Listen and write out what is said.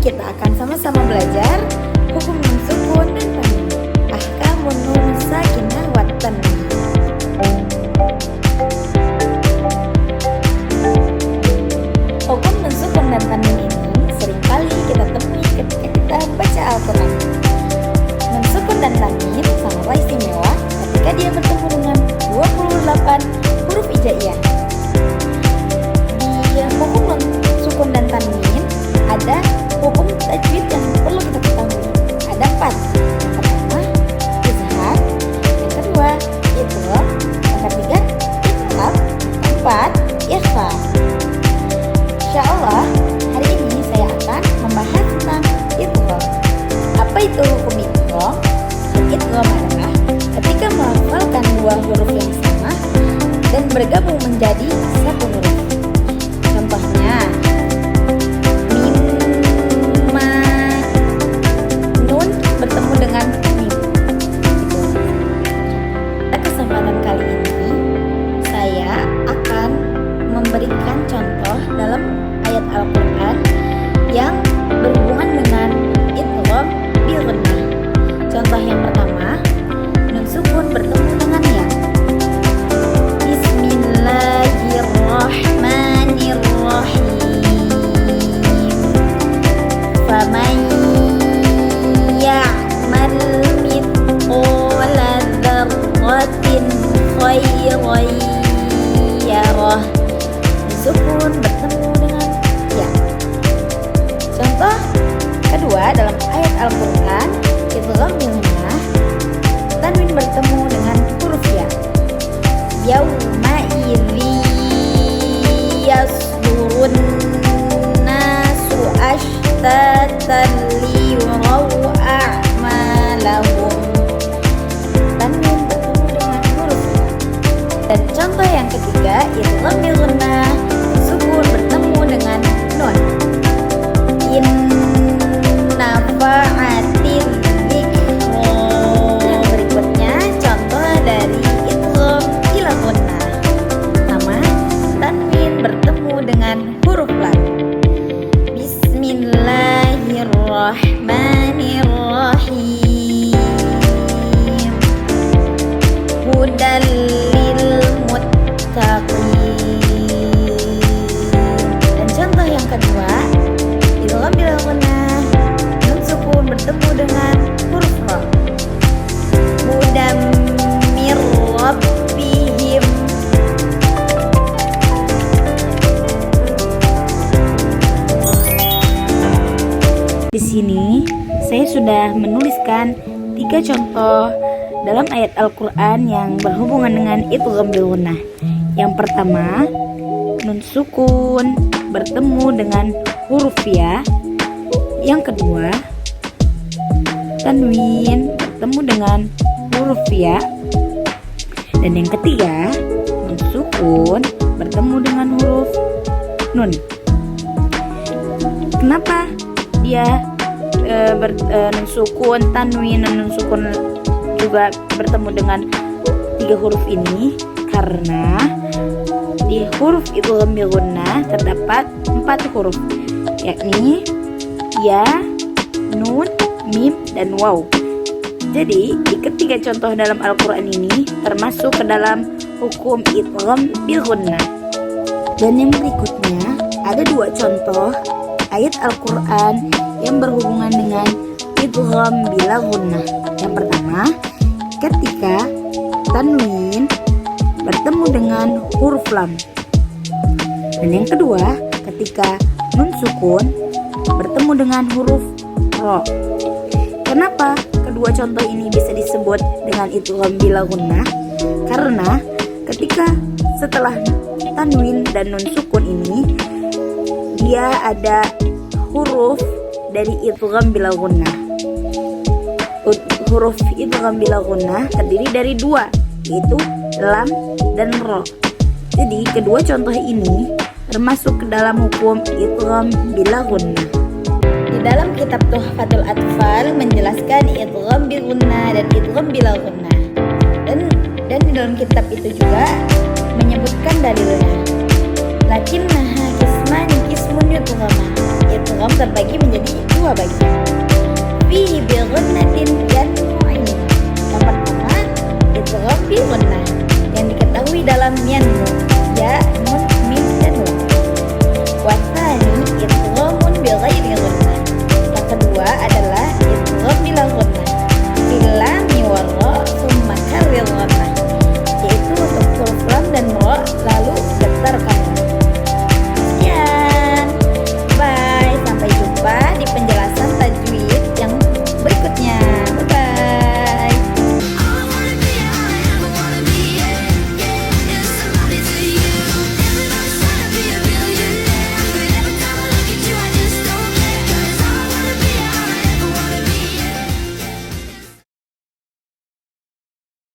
kita akan sama-sama belajar hukum nun sukun dan tanwin. Ahkamun nun sakinah wat tanwin. Hukum nun sukun dan tanwin ini seringkali kita temui ketika kita baca Al-Quran. Nun sukun dan tanwin sangatlah istimewa ketika dia bertemu dengan 28 huruf hijaiyah. Di hukum nun sukun dan tanwin ada hukum tajwid yang perlu kita ketahui. Ada 4. Yang pertama, izhar. Yang kedua, idgham. Yang ketiga, ikhfal. Keempat, ikhfa. Insyaallah, hari ini saya akan membahas tentang idgham. Apa itu hukum idgham? Idgham adalah ketika melafalkan dua huruf yang sama dan bergabung menjadi satu huruf. Contohnya, bertemu dengan mim. Pada kesempatan kali ini saya akan memberikan contoh dalam ayat Al-Quran yang berhubungan dengan idgham bil ghunnah. Contoh yang pertama, nun sukun bertemu dengan ya. Bismillahirrahmanirrahim. Faman ya'mal mithqala dzarratin khairan yarah. Sukun bertemu dengan ya. Contoh kedua dalam ayat Al-Quran, idgham bil ghunnah, tanwin bertemu dengan huruf ya. Yauma idzi yasdurun nasu ashtatan liyuraw a'malahum. Tanwin bertemu dengan huruf ya. Dan contoh yang ketiga, idgham bil ghunnah, sukun bertemu dengan nun. Inna fa'atil dzikra. Yang berikutnya contoh dari idgham bil ghunnah. Pertama, tanwin bertemu dengan huruf lam. Bismillahirrahmanirrahim. Hudal lil muttaqin. Dan contoh yang kedua, idgham bil ghunnah, nun sukun bertemu dengan huruf ra. Mudammir rabbihim. Di sini saya sudah menuliskan 3 contoh dalam ayat Al-Quran yang berhubungan dengan idgham bil ghunnah. Yang pertama, nun sukun bertemu dengan huruf ya. Yang kedua, tanwin bertemu dengan huruf ya. Dan yang ketiga, nun sukun bertemu dengan huruf nun. Kenapa dia nun sukun, tanwin, dan nun sukun juga bertemu dengan 3 huruf ini? Karena di huruf idgham bil ghunnah terdapat 4 huruf, yakni ya, nun, mim, dan waw. Jadi di ketiga contoh dalam Al-Quran ini termasuk ke dalam hukum idgham bil ghunnah. Dan yang berikutnya ada 2 contoh ayat Al-Quran yang berhubungan dengan idgham bila ghunnah. Yang pertama, ketika tanwin bertemu dengan huruf lam. Dan yang kedua, ketika nun sukun bertemu dengan huruf ro. Kenapa kedua contoh ini bisa disebut dengan idgham bila ghunnah? Karena ketika setelah tanwin dan nun sukun ini dia ada huruf dari idgham bila ghunnah. Huruf idgham bila ghunnah terdiri dari 2, yaitu lam dan ro. Jadi kedua contoh ini termasuk ke dalam hukum idgham bila ghunnah. Di dalam kitab Tuhfatul Atfal menjelaskan idgham bil ghunnah dan idgham bila ghunnah. Dan di dalam kitab itu juga menyebutkan dalilnya. Lakinnaha qismani qismun yudghama. Idgham terbagi menjadi dua bagian. Fihi bi ghunnatin yanmu'in. Yang pertama idgham bi ghunnah yang diketahui dalam yanmu, ya nun